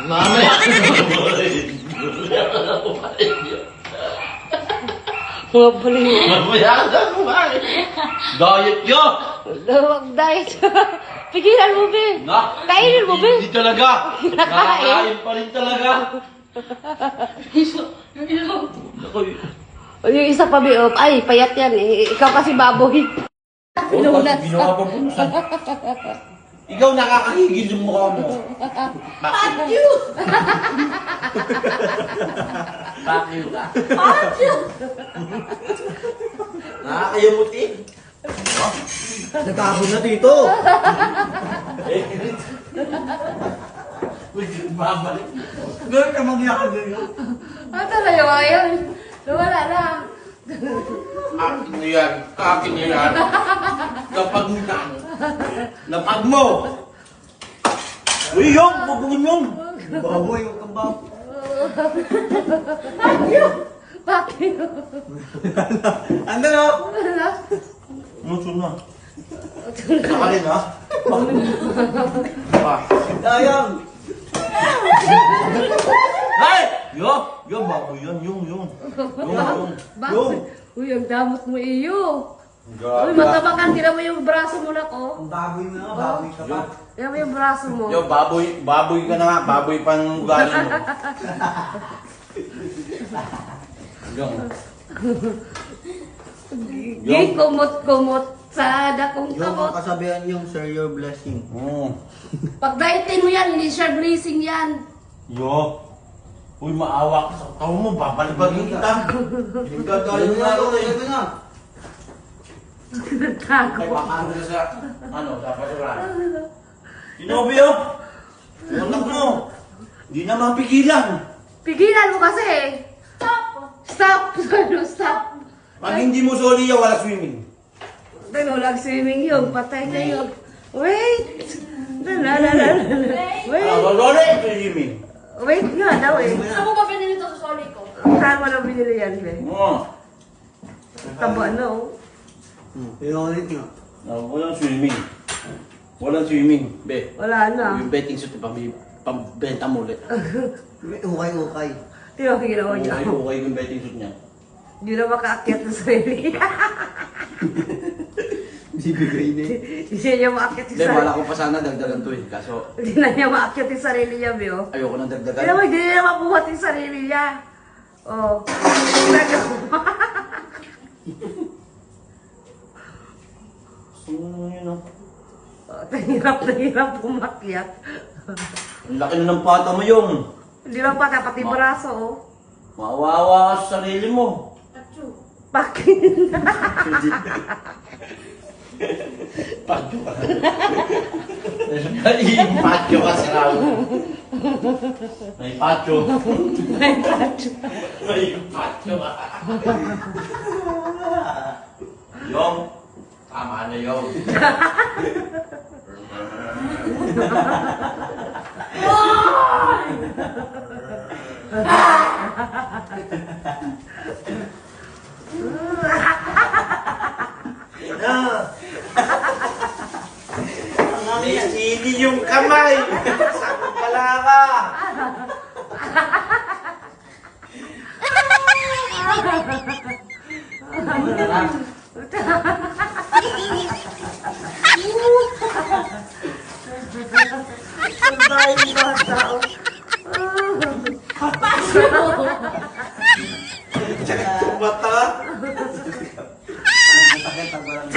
Mamaya! Mga baliw. Mamaya ka na kumain! Diet nyo! Diet. Pigilan mo, be. Kainin mo, be. Hindi talaga! Nakakain pa rin talaga! Yung isa pa, be. Ay, payat yan. Ikaw kasi baboy. Pinunas. Ginawa pa punasan. Ikaw nakakahigil yung mukha mo. Fuck you! Fuck you ka. Fuck you! Nakakayamuti. Nagkahapon na dito. Babalik. Gano'n ka magyakag ngayon. Ano talaga ba yun? Nawala na. Akin na yan. Akin na yan. Lapag mo na. Lapag mo! Uy, yung! Bubungin yung! Baboy, huwag kang baboy. Fuck you! Fuck you! Ano na? Muso na. Nakalin ha? Dayang! Hey! Yo! Yo, baboy yan. Yung. Bakit? Uy, ang damot mo iyo. Uy, matabakan. Tira mo yung braso mo na ko. Ang baboy mo na, baboy ka pa. Tira mo yung braso mo. Yo, baboy ka na nga. Baboy pa ng ugali mo. Yung. Di kumot-kumot sa dakong Yung kamot. kasabihan yung share your blessing. Pag dietin mo yan, hindi siya blessing yan. Yo. Uy, maawa ka sa tao mo. Babalibagin kita. Nagkatayo na ako na yun na. Nagtago. Ay, paano ka sa... Ano, dapat sa wala. Sinobyo! Anak mo! Hindi na mapigilan. Pigilan mo kasi. Stop! Stop! Pag hindi mo soliya, wala swimming. Walang swimming yun. Patay na yun. Wait! Wait! Wala swimming. Wait nga daw eh. Saan mo ba binili ito sa soli ko? Saan mo na binili yan, be? Oo. Taba na oh. Pinulit nga. Walang swimming. Walang swimming. Be, Wala na. yung betting suit, pambenta mo ulit. Ukay-ukay. Tiyo, ginawa niya. Okay yung betting suit niya. Hindi na makaakyat na sarili. Bibigay na eh. Hindi niya maakyat yung Hindi, sarili. wala ko pa sana dagdagan to eh. Kaso, Hindi na niya maakyat yung sarili niya, be oh. ayoko nang Hindi dagdagan. naman, hindi niya mabuhat yung sarili niya. Oh. Nagawa. Ano yun oh? Tahirap pumakyat. Ang laki na ng pata mo yung. Hindi lang pa, pati braso oh. Mawawa ka sa sarili mo. Tachu. Pakin. Patyo ka. Patyo ka sa raw. May patyo. May patyo. May patyo ka. Yung. Tama na yung. May sili yung kamay. Saan pala ka? Ang dahil bata oh. Bata. Sakit ang walang